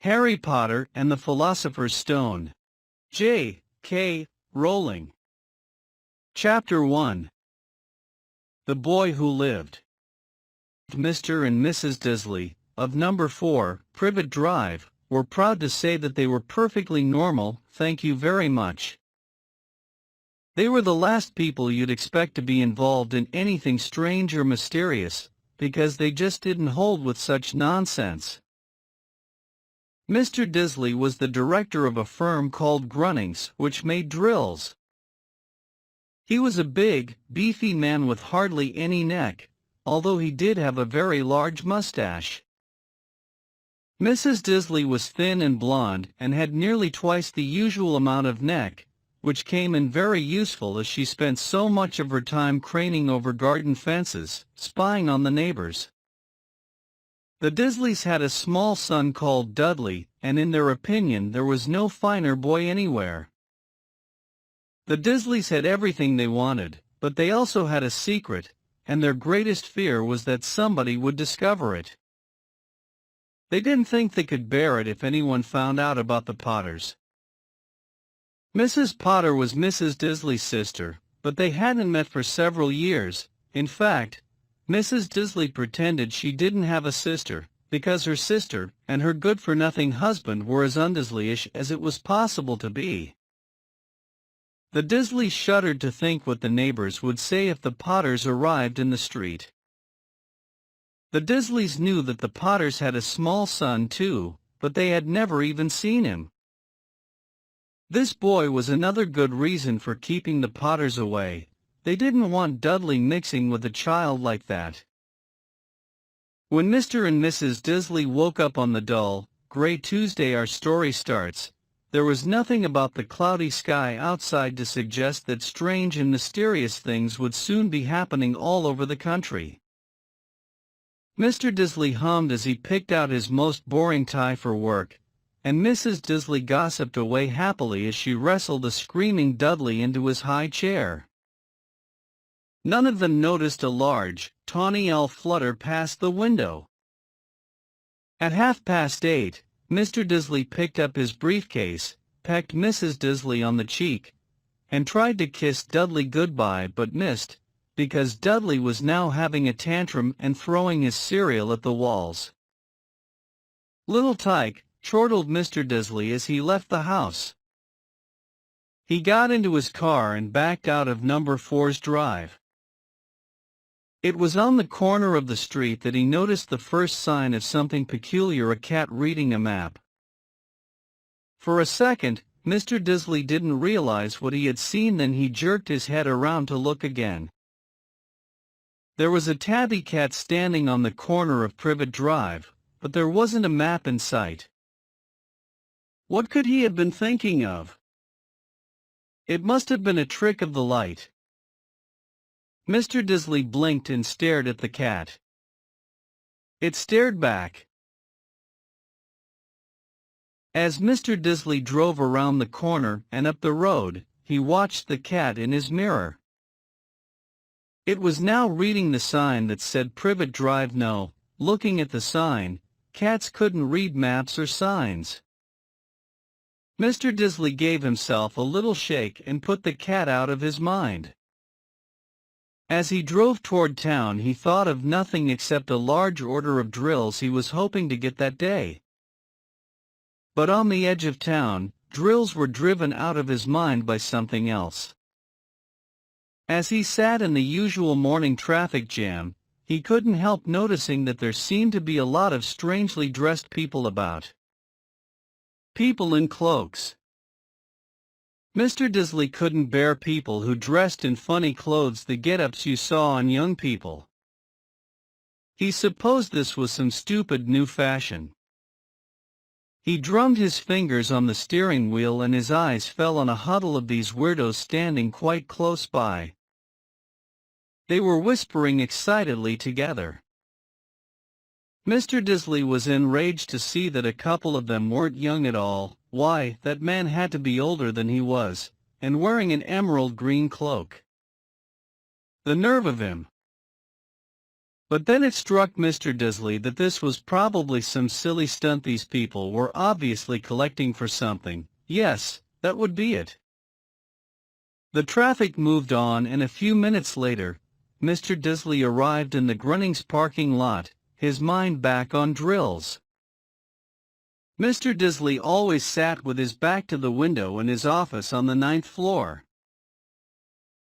Harry Potter and the Philosopher's Stone. J. K. Rowling. Chapter 1. The Boy Who Lived. Mr. and Mrs. Disley, of number 4, Privet Drive, were proud to say that they were perfectly normal, thank you very much. They were the last people you'd expect to be involved in anything strange or mysterious, because they just didn't hold with such nonsense. Mr. Disley was the director of a firm called Grunnings, which made drills. He was a big, beefy man with hardly any neck, although he did have a very large mustache. Mrs. Disley was thin and blonde and had nearly twice the usual amount of neck, which came in very useful as she spent so much of her time craning over garden fences, spying on the neighbors. The Disleys had a small son called Dudley, and in their opinion there was no finer boy anywhere. The Disleys had everything they wanted, but they also had a secret, and their greatest fear was that somebody would discover it. They didn't think they could bear it if anyone found out about the Potters. Mrs. Potter was Mrs. Disley's sister, but they hadn't met for several years. In fact, Mrs. Disley pretended she didn't have a sister, because her sister and her good-for-nothing husband were as undisleyish as it was possible to be. The Disleys shuddered to think what the neighbors would say if the Potters arrived in the street. The Disleys knew that the Potters had a small son too, but they had never even seen him. This boy was another good reason for keeping the Potters away. They didn't want Dudley mixing with a child like that. When Mr. and Mrs. Disley woke up on the dull, gray Tuesday our story starts, there was nothing about the cloudy sky outside to suggest that strange and mysterious things would soon be happening all over the country. Mr. Disley hummed as he picked out his most boring tie for work, and Mrs. Disley gossiped away happily as she wrestled a screaming Dudley into his high chair. None of them noticed a large, tawny elf flutter past the window. At 8:30, Mr. Disley picked up his briefcase, pecked Mrs. Disley on the cheek, and tried to kiss Dudley goodbye but missed, because Dudley was now having a tantrum and throwing his cereal at the walls. Little Tyke, chortled Mr. Disley as he left the house. He got into his car and backed out of number 4's drive. It was on the corner of the street that he noticed the first sign of something peculiar, a cat reading a map. For a second, Mr. Disley didn't realize what he had seen, then he jerked his head around to look again. There was a tabby cat standing on the corner of Privet Drive, but there wasn't a map in sight. What could he have been thinking of? It must have been a trick of the light. Mr. Disley blinked and stared at the cat. It stared back. As Mr. Disley drove around the corner and up the road, he watched the cat in his mirror. It was now reading the sign that said Privet Drive. No, looking at the sign, cats couldn't read maps or signs. Mr. Disley gave himself a little shake and put the cat out of his mind. As he drove toward town, he thought of nothing except a large order of drills he was hoping to get that day. But on the edge of town, drills were driven out of his mind by something else. As he sat in the usual morning traffic jam, he couldn't help noticing that there seemed to be a lot of strangely dressed people about. People in cloaks. Mr. Disley couldn't bear people who dressed in funny clothes, the get-ups you saw on young people. He supposed this was some stupid new fashion. He drummed his fingers on the steering wheel and his eyes fell on a huddle of these weirdos standing quite close by. They were whispering excitedly together. Mr. Disley was enraged to see that a couple of them weren't young at all. Why, that man had to be older than he was, and wearing an emerald green cloak. The nerve of him! But then it struck Mr. Disley that this was probably some silly stunt these people were obviously collecting for something. Yes, that would be it. The traffic moved on, and a few minutes later, Mr. Disley arrived in the Grunnings parking lot, his mind back on drills. Mr. Disley always sat with his back to the window in his office on the 9th floor.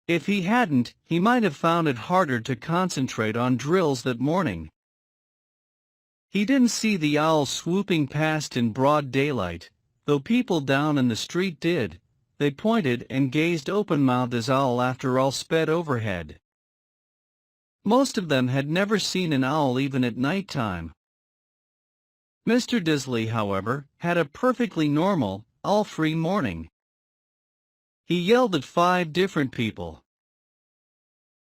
If he hadn't, he might have found it harder to concentrate on drills that morning. He didn't see the owl swooping past in broad daylight, though people down in the street did. They pointed and gazed open-mouthed as owl after owl sped overhead. Most of them had never seen an owl even at night time. Mr. Disley, however, had a perfectly normal, owl-free morning. He yelled at 5 different people.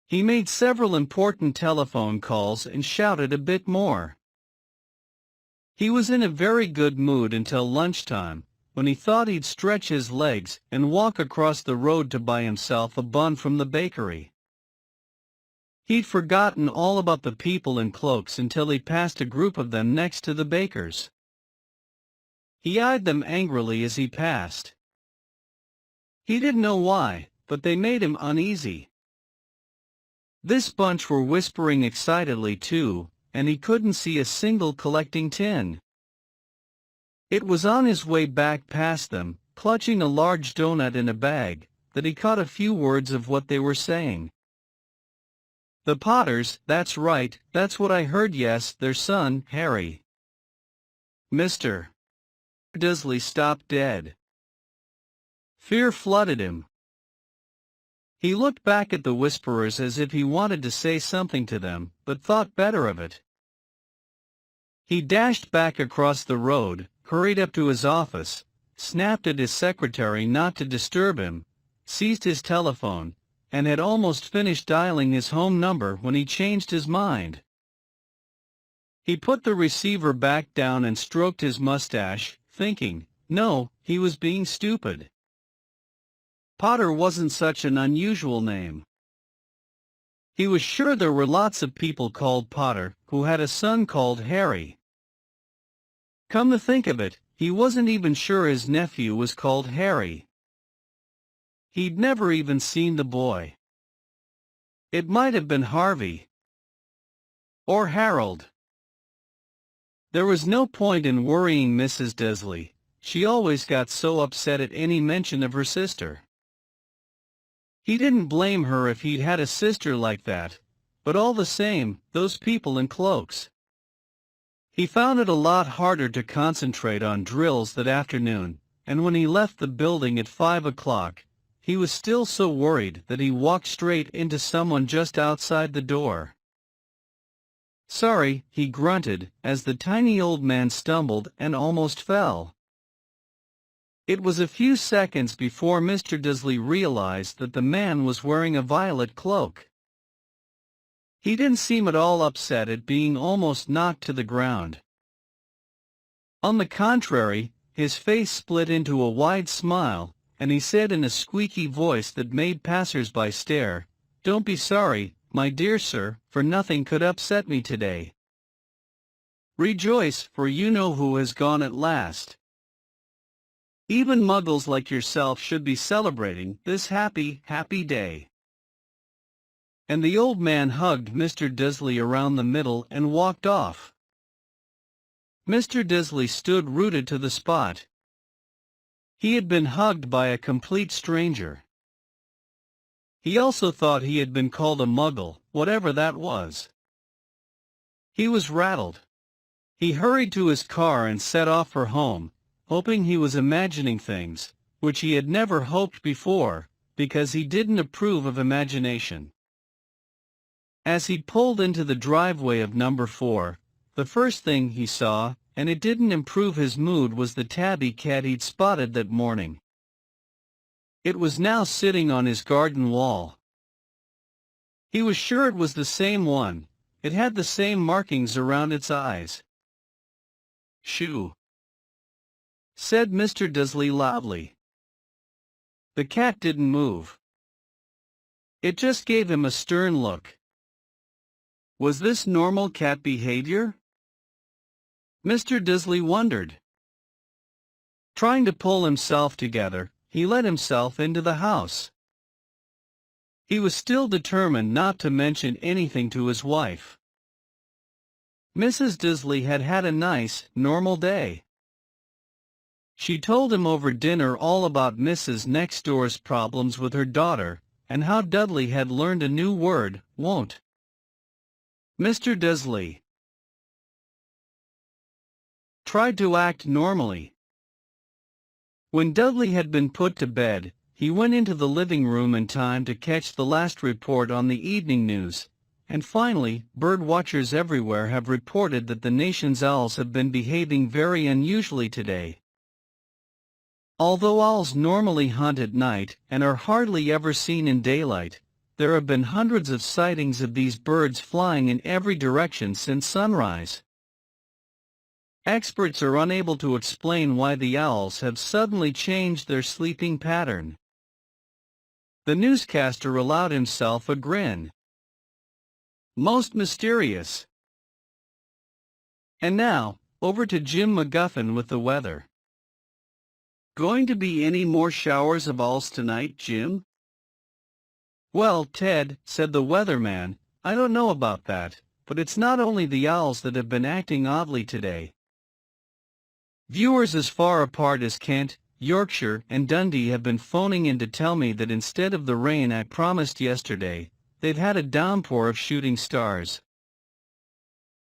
He made several important telephone calls and shouted a bit more. He was in a very good mood until lunchtime, when he thought he'd stretch his legs and walk across the road to buy himself a bun from the bakery. He'd forgotten all about the people in cloaks until he passed a group of them next to the baker's. He eyed them angrily as he passed. He didn't know why, but they made him uneasy. This bunch were whispering excitedly too, and he couldn't see a single collecting tin. It was on his way back past them, clutching a large donut in a bag, that he caught a few words of what they were saying. The Potters, that's right, that's what I heard, yes, their son, Harry. Mr. Disley stopped dead. Fear flooded him. He looked back at the whisperers as if he wanted to say something to them, but thought better of it. He dashed back across the road, hurried up to his office, snapped at his secretary not to disturb him, seized his telephone, and had almost finished dialing his home number when he changed his mind. He put the receiver back down and stroked his mustache, thinking, no, he was being stupid. Potter wasn't such an unusual name. He was sure there were lots of people called Potter who had a son called Harry. Come to think of it, he wasn't even sure his nephew was called Harry. He'd never even seen the boy. It might have been Harvey. Or Harold. There was no point in worrying Mrs. Disley. She always got so upset at any mention of her sister. He didn't blame her if he'd had a sister like that, but all the same, those people in cloaks. He found it a lot harder to concentrate on drills that afternoon, and when he left the building at 5 o'clock, he was still so worried that he walked straight into someone just outside the door. Sorry, he grunted, as the tiny old man stumbled and almost fell. It was a few seconds before Mr. Disley realized that the man was wearing a violet cloak. He didn't seem at all upset at being almost knocked to the ground. On the contrary, his face split into a wide smile, and he said in a squeaky voice that made passers-by stare, "Don't be sorry, my dear sir, for nothing could upset me today. Rejoice, for you know who has gone at last. Even muggles like yourself should be celebrating this happy, happy day." And the old man hugged Mr. Disley around the middle and walked off. Mr. Disley stood rooted to the spot. He had been hugged by a complete stranger. He also thought he had been called a muggle, whatever that was. He was rattled. He hurried to his car and set off for home, hoping he was imagining things, which he had never hoped before, because he didn't approve of imagination. As he pulled into the driveway of number 4, the first thing he saw, and it didn't improve his mood, was the tabby cat he'd spotted that morning. It was now sitting on his garden wall. He was sure it was the same one. It had the same markings around its eyes. "Shoo!" said Mr. Disley loudly. The cat didn't move. It just gave him a stern look. Was this normal cat behavior? Mr. Disley wondered. Trying to pull himself together, he let himself into the house. He was still determined not to mention anything to his wife. Mrs. Disley had had a nice, normal day. She told him over dinner all about Mrs. Next Door's problems with her daughter, and how Dudley had learned a new word, won't. Mr. Disley tried to act normally. When Dudley had been put to bed, he went into the living room in time to catch the last report on the evening news, and finally, bird watchers everywhere have reported that the nation's owls have been behaving very unusually today. Although owls normally hunt at night and are hardly ever seen in daylight, there have been hundreds of sightings of these birds flying in every direction since sunrise. Experts are unable to explain why the owls have suddenly changed their sleeping pattern. The newscaster allowed himself a grin. Most mysterious. And now, over to Jim McGuffin with the weather. Going to be any more showers of owls tonight, Jim? Well, Ted, said the weatherman, I don't know about that, but it's not only the owls that have been acting oddly today. Viewers as far apart as Kent, Yorkshire, and Dundee have been phoning in to tell me that instead of the rain I promised yesterday, they've had a downpour of shooting stars.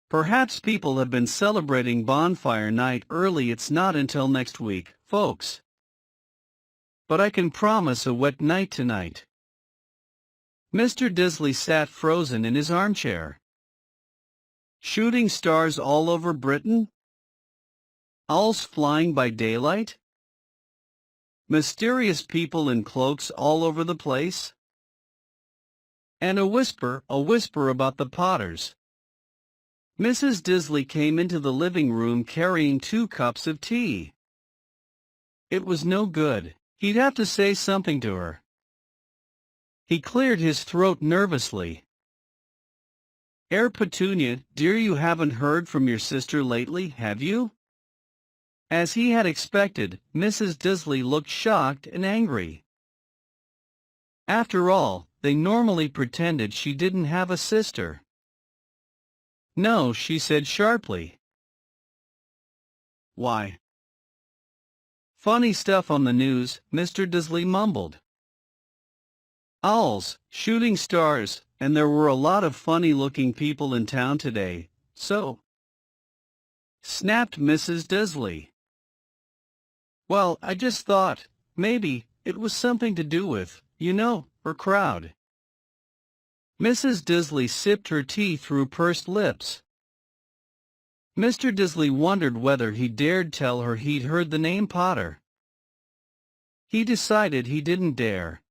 Perhaps people have been celebrating bonfire night early. It's not until next week, folks. But I can promise a wet night tonight. Mr. Disley sat frozen in his armchair. Shooting stars all over Britain? Owls flying by daylight? Mysterious people in cloaks all over the place? And a whisper about the Potters. Mrs. Disley came into the living room carrying 2 cups of tea. It was no good. He'd have to say something to her. He cleared his throat nervously. Petunia, dear, you haven't heard from your sister lately, have you? As he had expected, Mrs. Disley looked shocked and angry. After all, they normally pretended she didn't have a sister. No, she said sharply. Why? Funny stuff on the news, Mr. Disley mumbled. Owls, shooting stars, and there were a lot of funny-looking people in town today, so... snapped Mrs. Disley. Well, I just thought, maybe, it was something to do with, her crowd. Mrs. Disley sipped her tea through pursed lips. Mr. Disley wondered whether he dared tell her he'd heard the name Potter. He decided he didn't dare.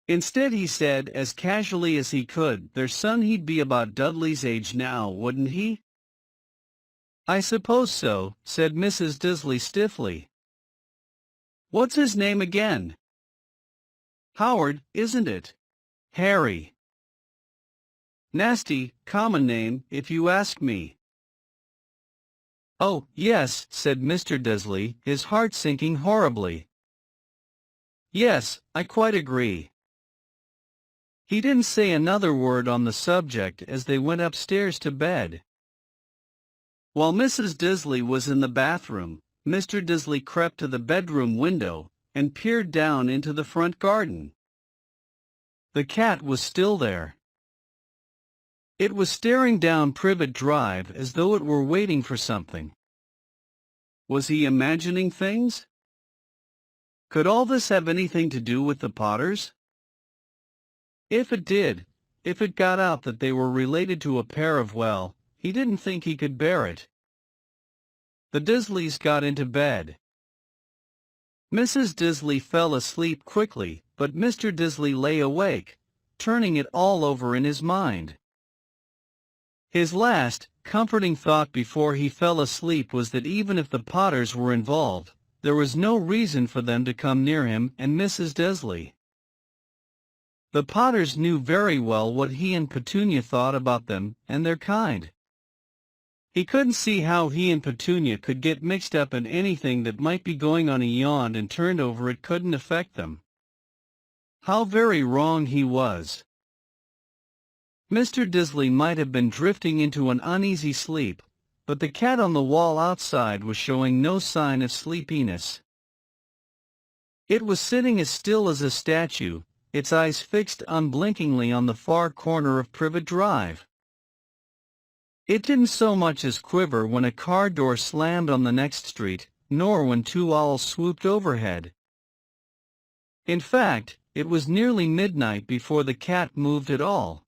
Instead he said, as casually as he could, their son, he'd be about Dudley's age now, wouldn't he? I suppose so, said Mrs. Disley stiffly. What's his name again? Howard, isn't it? Harry. Nasty, common name, if you ask me. Oh, yes, said Mr. Disley, his heart sinking horribly. Yes, I quite agree. He didn't say another word on the subject as they went upstairs to bed. While Mrs. Disley was in the bathroom, Mr. Disley crept to the bedroom window and peered down into the front garden. The cat was still there. It was staring down Privet Drive as though it were waiting for something. Was he imagining things? Could all this have anything to do with the Potters? If it did, if it got out that they were related to a pair of, well, he didn't think he could bear it. The Disleys got into bed. Mrs. Disley fell asleep quickly, but Mr. Disley lay awake, turning it all over in his mind. His last, comforting thought before he fell asleep was that even if the Potters were involved, there was no reason for them to come near him and Mrs. Disley. The Potters knew very well what he and Petunia thought about them and their kind. He couldn't see how he and Petunia could get mixed up in anything that might be going on. He yawned and turned over. It couldn't affect them. How very wrong he was. Mr. Disley might have been drifting into an uneasy sleep, but the cat on the wall outside was showing no sign of sleepiness. It was sitting as still as a statue, its eyes fixed unblinkingly on the far corner of Privet Drive. It didn't so much as quiver when a car door slammed on the next street, nor when two owls swooped overhead. In fact, it was nearly midnight before the cat moved at all.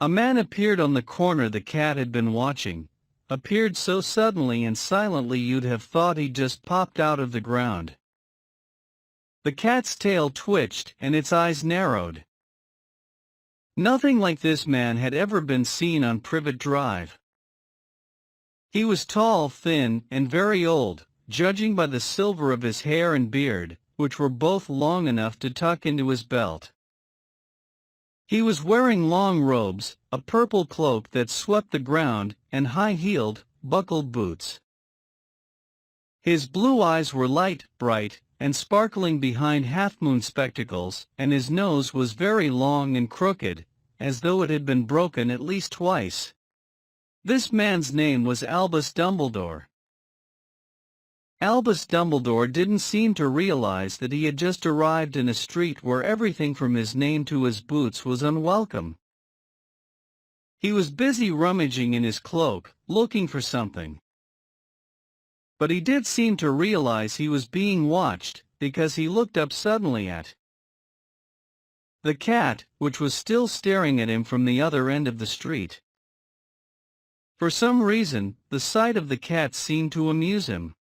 A man appeared on the corner the cat had been watching, appeared so suddenly and silently you'd have thought he'd just popped out of the ground. The cat's tail twitched and its eyes narrowed. Nothing like this man had ever been seen on Privet Drive. He was tall, thin, and very old, judging by the silver of his hair and beard, which were both long enough to tuck into his belt. He was wearing long robes, a purple cloak that swept the ground, and high-heeled, buckled boots. His blue eyes were light, bright, and sparkling behind half-moon spectacles, and his nose was very long and crooked, as though it had been broken at least twice. This man's name was Albus Dumbledore. Albus Dumbledore didn't seem to realize that he had just arrived in a street where everything from his name to his boots was unwelcome. He was busy rummaging in his cloak, looking for something. But he did seem to realize he was being watched, because he looked up suddenly at the cat, which was still staring at him from the other end of the street. For some reason, the sight of the cat seemed to amuse him.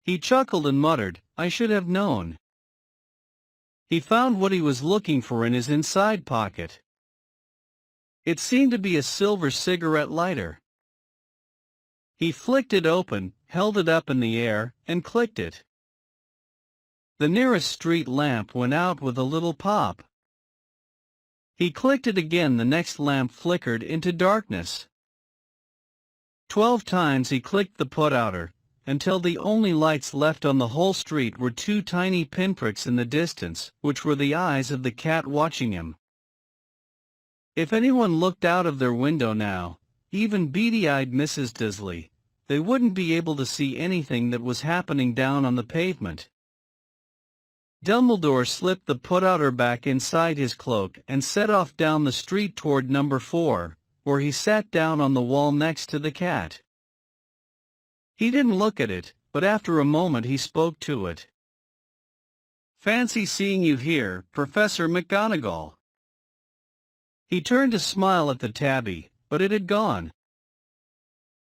He chuckled and muttered, "I should have known." He found what he was looking for in his inside pocket. It seemed to be a silver cigarette lighter. He flicked it open, held it up in the air, and clicked it. The nearest street lamp went out with a little pop. He clicked it again. The next lamp flickered into darkness. 12 times he clicked the put-outer, until the only lights left on the whole street were two tiny pinpricks in the distance, which were the eyes of the cat watching him. If anyone looked out of their window now, even beady-eyed Mrs. Disley, they wouldn't be able to see anything that was happening down on the pavement. Dumbledore slipped the put-outer back inside his cloak and set off down the street toward number 4, where he sat down on the wall next to the cat. He didn't look at it, but after a moment he spoke to it. "Fancy seeing you here, Professor McGonagall." He turned to smile at the tabby, but it had gone.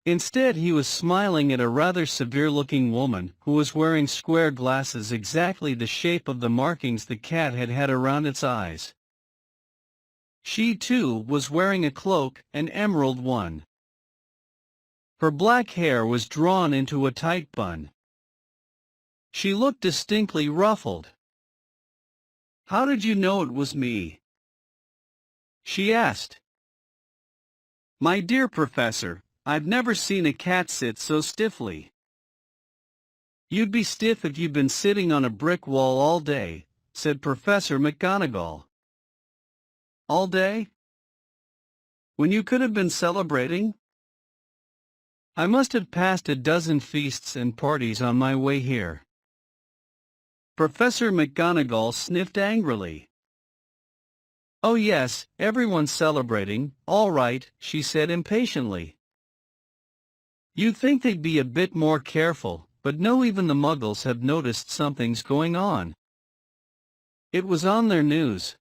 Instead he was smiling at a rather severe-looking woman who was wearing square glasses exactly the shape of the markings the cat had had around its eyes. She, too, was wearing a cloak, an emerald one. Her black hair was drawn into a tight bun. She looked distinctly ruffled. "How did you know it was me?" she asked. "My dear Professor, I've never seen a cat sit so stiffly." "You'd be stiff if you'd been sitting on a brick wall all day," said Professor McGonagall. "All day? When you could have been celebrating?" "I must have passed a dozen feasts and parties on my way here." Professor McGonagall sniffed angrily. "Oh yes, everyone's celebrating, all right," she said impatiently. "You'd think they'd be a bit more careful, but no, even the Muggles have noticed something's going on. It was on their news."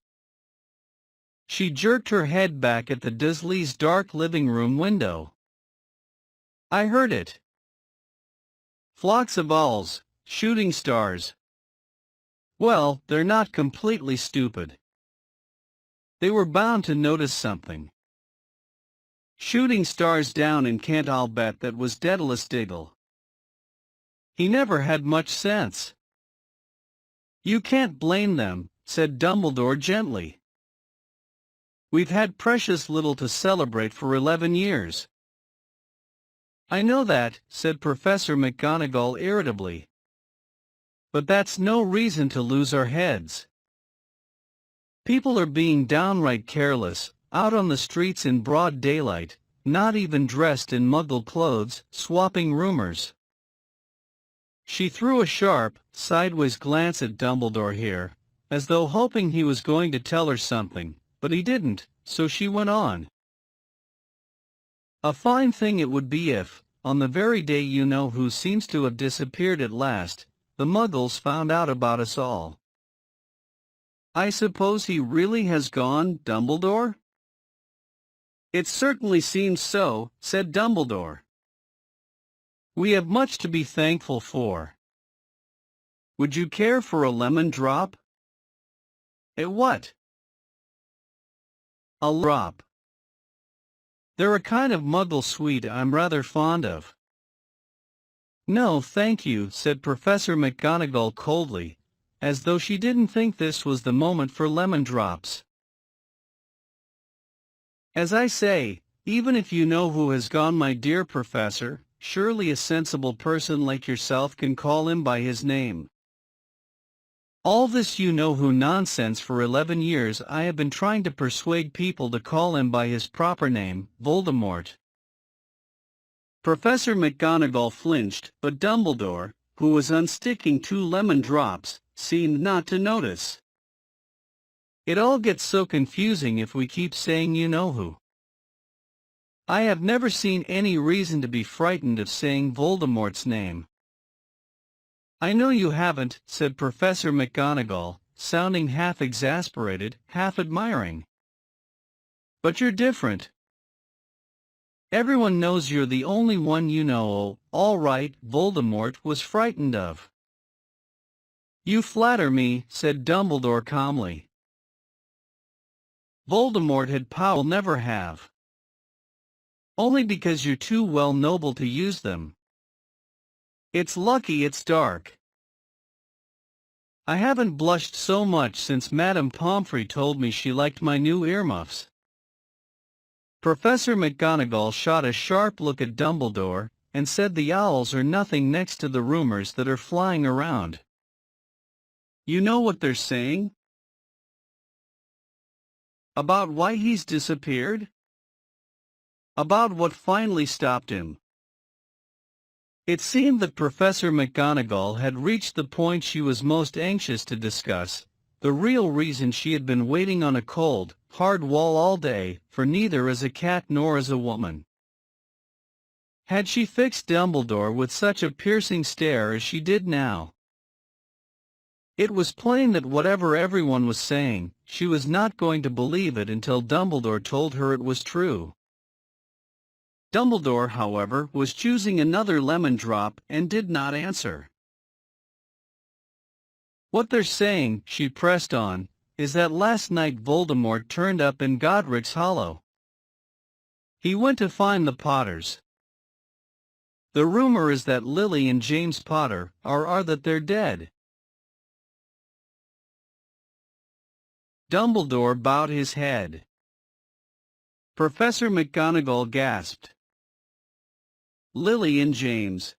She jerked her head back at the Disleys' dark living room window. "I heard it. Flocks of owls, shooting stars. Well, they're not completely stupid. They were bound to notice something. Shooting stars down in Kent, I'll bet that was Daedalus Diggle. He never had much sense." You can't blame them, said Dumbledore gently. We've had precious little to celebrate for 11 years. I know that, said Professor McGonagall irritably. But that's no reason to lose our heads. People are being downright careless, out on the streets in broad daylight, not even dressed in Muggle clothes, swapping rumors. She threw a sharp, sideways glance at Dumbledore here, as though hoping he was going to tell her something, but he didn't, so she went on. A fine thing it would be if, on the very day you-know-who seems to have disappeared at last, the Muggles found out about us all. I suppose he really has gone, Dumbledore? It certainly seems so, said Dumbledore. We have much to be thankful for. Would you care for a lemon drop? A what? A drop. They're a kind of Muggle sweet I'm rather fond of. No, thank you, said Professor McGonagall coldly, as though she didn't think this was the moment for lemon drops. As I say, even if you know who has gone, my dear Professor, surely a sensible person like yourself can call him by his name. All this you-know-who nonsense for 11 years I have been trying to persuade people to call him by his proper name, Voldemort. Professor McGonagall flinched, but Dumbledore, who was unsticking 2 lemon drops, seemed not to notice. It all gets so confusing if we keep saying you-know-who. I have never seen any reason to be frightened of saying Voldemort's name. I know you haven't, said Professor McGonagall, sounding half exasperated, half admiring. But you're different. Everyone knows you're the only one you know. All right, Voldemort was frightened of. You flatter me, said Dumbledore calmly. Voldemort had power, will never have. Only because you're too well noble to use them. It's lucky it's dark. I haven't blushed so much since Madame Pomfrey told me she liked my new earmuffs. Professor McGonagall shot a sharp look at Dumbledore, and said the owls are nothing next to the rumors that are flying around. You know what they're saying? About why he's disappeared? About what finally stopped him. It seemed that Professor McGonagall had reached the point she was most anxious to discuss, the real reason she had been waiting on a cold, hard wall all day, for neither as a cat nor as a woman. Had she fixed Dumbledore with such a piercing stare as she did now? It was plain that whatever everyone was saying, she was not going to believe it until Dumbledore told her it was true. Dumbledore, however, was choosing another lemon drop and did not answer. What they're saying, she pressed on, is that last night Voldemort turned up in Godric's Hollow. He went to find the Potters. The rumor is that Lily and James Potter are that they're dead. Dumbledore bowed his head. Professor McGonagall gasped. Lily and James.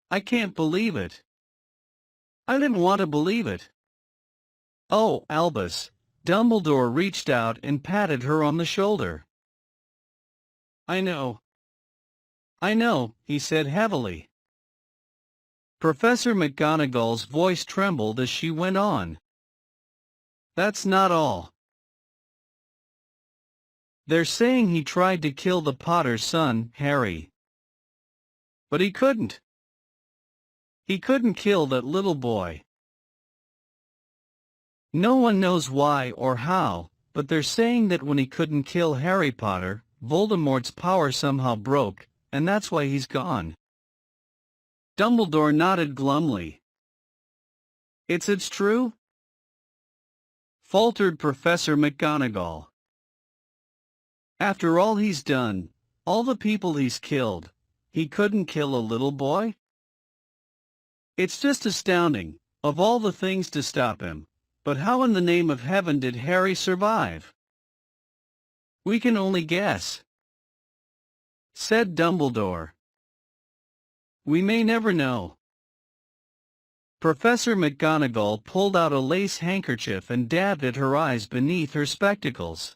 I can't believe it. I didn't want to believe it. Oh, Albus. Dumbledore reached out and patted her on the shoulder. I know, he said heavily. Professor McGonagall's voice trembled as she went on. That's not all. They're saying he tried to kill the Potter's son, Harry. But he couldn't. He couldn't kill that little boy. No one knows why or how, but they're saying that when he couldn't kill Harry Potter, Voldemort's power somehow broke, and that's why he's gone. Dumbledore nodded glumly. It's true? Faltered Professor McGonagall. After all he's done, all the people he's killed, he couldn't kill a little boy? It's just astounding. Of all the things to stop him. But how in the name of heaven did Harry survive? We can only guess, said Dumbledore. We may never know. Professor McGonagall pulled out a lace handkerchief and dabbed at her eyes beneath her spectacles.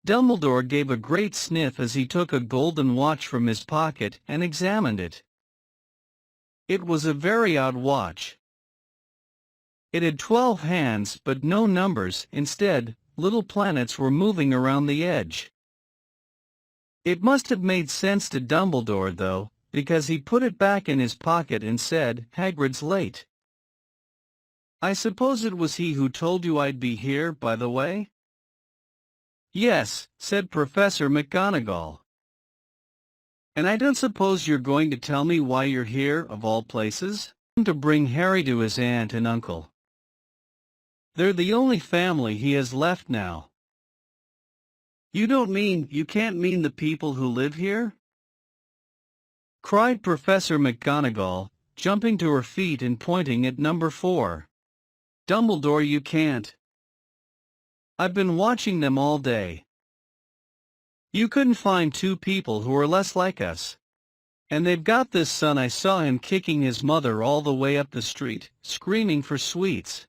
Dumbledore gave a great sniff as he took a golden watch from his pocket and examined it. It was a very odd watch. It had 12 hands but no numbers. Instead, little planets were moving around the edge. It must have made sense to Dumbledore, though, because he put it back in his pocket and said, "Hagrid's late." "I suppose it was he who told you I'd be here, by the way?" "Yes," said Professor McGonagall. "And I don't suppose you're going to tell me why you're here, of all places?" "To bring Harry to his aunt and uncle. They're the only family he has left now." You can't mean the people who live here?" cried Professor McGonagall, jumping to her feet and pointing at number 4. "Dumbledore, you can't. I've been watching them all day. You couldn't find 2 people who are less like us. And they've got this son. I saw him kicking his mother all the way up the street, screaming for sweets.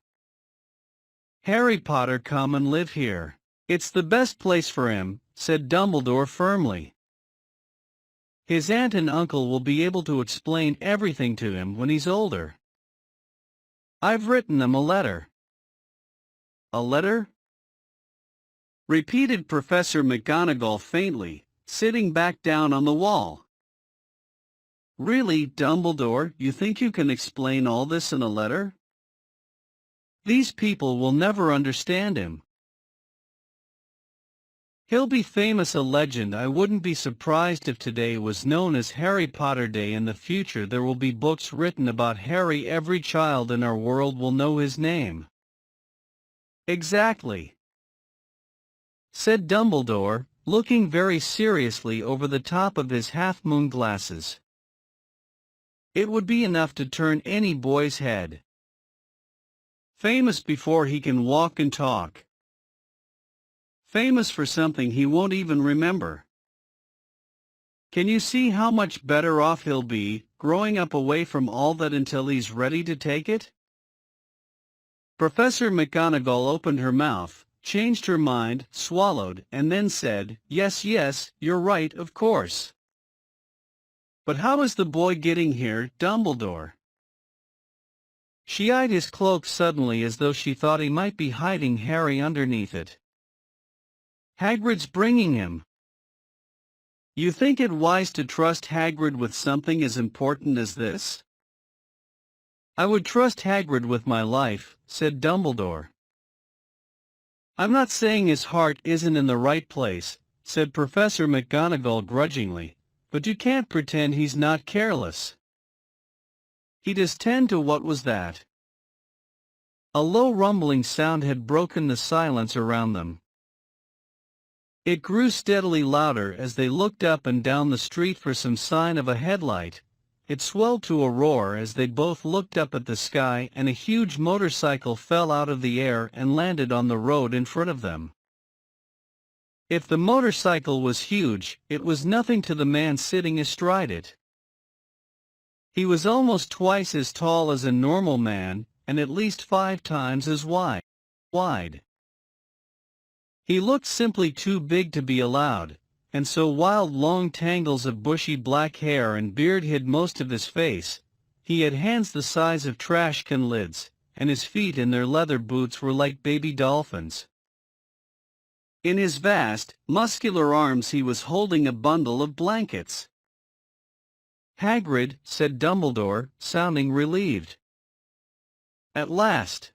Harry Potter, come and live here. It's the best place for him," said Dumbledore firmly. "His aunt and uncle will be able to explain everything to him when he's older. I've written them a letter." "A letter?" repeated Professor McGonagall faintly, sitting back down on the wall. "Really, Dumbledore, you think you can explain all this in a letter? These people will never understand him. He'll be famous, a legend. I wouldn't be surprised if today was known as Harry Potter Day. In the future there will be books written about Harry. Every child in our world will know his name." "Exactly," said Dumbledore, looking very seriously over the top of his half-moon glasses. "It would be enough to turn any boy's head. Famous before he can walk and talk. Famous for something he won't even remember. Can you see how much better off he'll be, growing up away from all that until he's ready to take it?" Professor McGonagall opened her mouth, changed her mind, swallowed, and then said, Yes, you're right, of course. But how is the boy getting here, Dumbledore?" She eyed his cloak suddenly as though she thought he might be hiding Harry underneath it. "Hagrid's bringing him." "You think it wise to trust Hagrid with something as important as this?" "I would trust Hagrid with my life," said Dumbledore. "I'm not saying his heart isn't in the right place," said Professor McGonagall grudgingly, "but you can't pretend he's not careless. He does tend to." What was that? A low rumbling sound had broken the silence around them. It grew steadily louder as they looked up and down the street for some sign of a headlight. It swelled to a roar as they both looked up at the sky, and a huge motorcycle fell out of the air and landed on the road in front of them. If the motorcycle was huge, it was nothing to the man sitting astride it. He was almost twice as tall as a normal man, and at least 5 times as wide. He looked simply too big to be allowed, and so while long tangles of bushy black hair and beard hid most of his face, he had hands the size of trash can lids, and his feet in their leather boots were like baby dolphins. In his vast, muscular arms he was holding a bundle of blankets. "Hagrid," said Dumbledore, sounding relieved. "At last.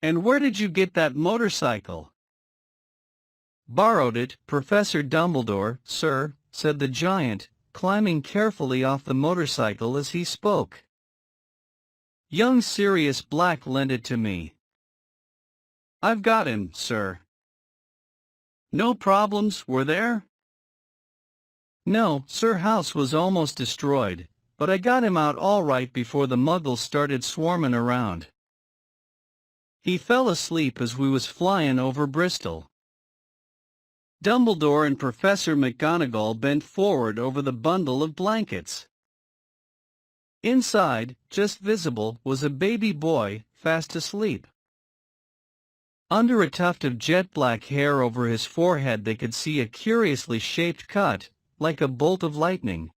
And where did you get that motorcycle?" "Borrowed it, Professor Dumbledore, sir," said the giant, climbing carefully off the motorcycle as he spoke. "Young Sirius Black lent it to me. I've got him, sir." "No problems, were there?" "No, sir. House was almost destroyed, but I got him out all right before the muggles started swarming around. He fell asleep as we was flying over Bristol." Dumbledore and Professor McGonagall bent forward over the bundle of blankets. Inside, just visible, was a baby boy, fast asleep. Under a tuft of jet-black hair over his forehead they could see a curiously shaped cut, like a bolt of lightning.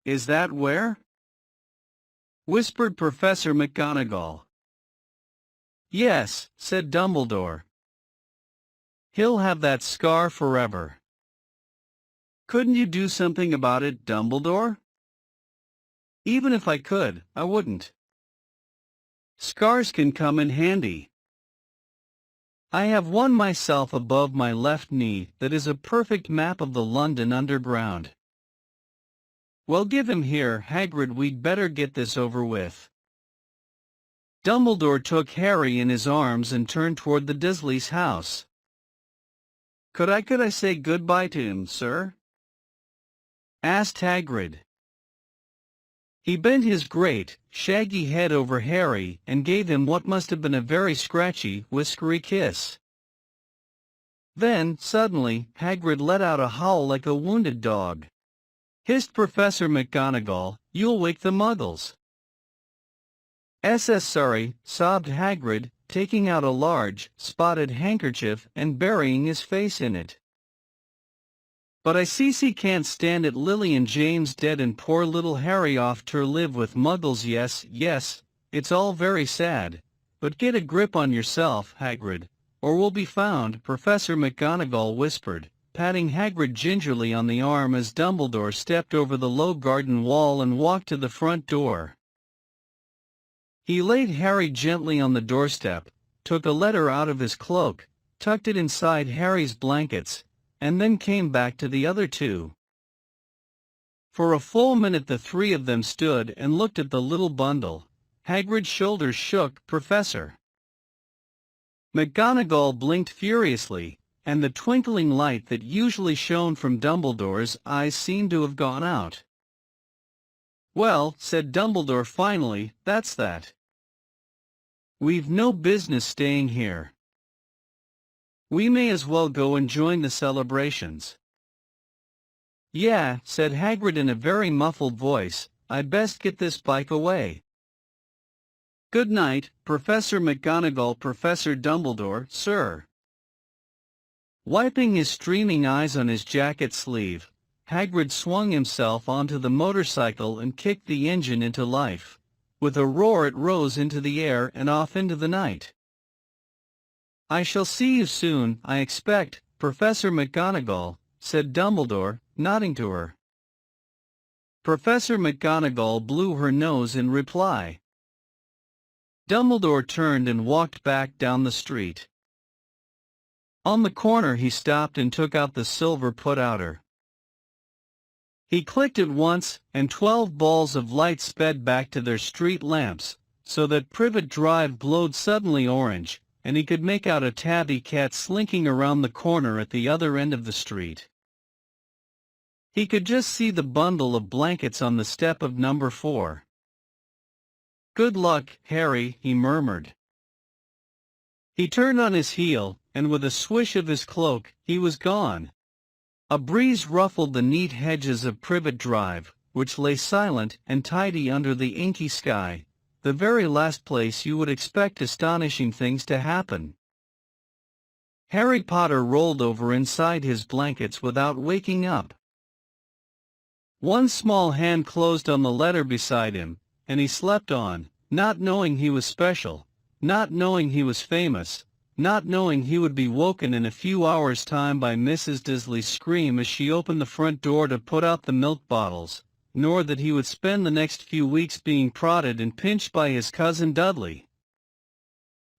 "Is that where?" whispered Professor McGonagall. "Yes," said Dumbledore. "He'll have that scar forever." "Couldn't you do something about it, Dumbledore?" "Even if I could, I wouldn't. Scars can come in handy. I have one myself above my left knee that is a perfect map of the London Underground." "Well, give him here, Hagrid, we'd better get this over with." Dumbledore took Harry in his arms and turned toward the Dursleys' house. Could I say goodbye to him, sir?" asked Hagrid. He bent his great, shaggy head over Harry and gave him what must have been a very scratchy, whiskery kiss. Then, suddenly, Hagrid let out a howl like a wounded dog. Hissed Professor McGonagall, "You'll wake the muggles." Sorry," sobbed Hagrid, taking out a large, spotted handkerchief and burying his face in it. "But I can't stand it, Lily and James dead and poor little Harry off to live with muggles. Yes, it's all very sad, but get a grip on yourself, Hagrid, or we'll be found," Professor McGonagall whispered, patting Hagrid gingerly on the arm as Dumbledore stepped over the low garden wall and walked to the front door. He laid Harry gently on the doorstep, took a letter out of his cloak, tucked it inside Harry's blankets, and then came back to the other two. For a full minute the three of them stood and looked at the little bundle. Hagrid's shoulders shook. "Professor." McGonagall blinked furiously, and the twinkling light that usually shone from Dumbledore's eyes seemed to have gone out. "Well," said Dumbledore finally, "that's that. We've no business staying here. We may as well go and join the celebrations." "Yeah," said Hagrid in a very muffled voice, "I'd best get this bike away. Good night, Professor McGonagall." "Professor Dumbledore, sir." Wiping his streaming eyes on his jacket sleeve, Hagrid swung himself onto the motorcycle and kicked the engine into life. With a roar it rose into the air and off into the night. "I shall see you soon, I expect, Professor McGonagall," said Dumbledore, nodding to her. Professor McGonagall blew her nose in reply. Dumbledore turned and walked back down the street. On the corner he stopped and took out the silver put-outer. He clicked it once, and 12 balls of light sped back to their street lamps, so that Privet Drive glowed suddenly orange, and he could make out a tabby cat slinking around the corner at the other end of the street. He could just see the bundle of blankets on the step of number 4. "Good luck, Harry," he murmured. He turned on his heel, and with a swish of his cloak, he was gone. A breeze ruffled the neat hedges of Privet Drive, which lay silent and tidy under the inky sky, the very last place you would expect astonishing things to happen. Harry Potter rolled over inside his blankets without waking up. One small hand closed on the letter beside him, and he slept on, not knowing he was special, not knowing he was famous, not knowing he would be woken in a few hours' time by Mrs. Dursley's scream as she opened the front door to put out the milk bottles, nor that he would spend the next few weeks being prodded and pinched by his cousin Dudley.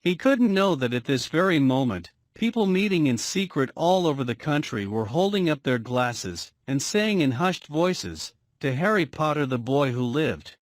He couldn't know that at this very moment, people meeting in secret all over the country were holding up their glasses and saying in hushed voices, "To Harry Potter, the boy who lived."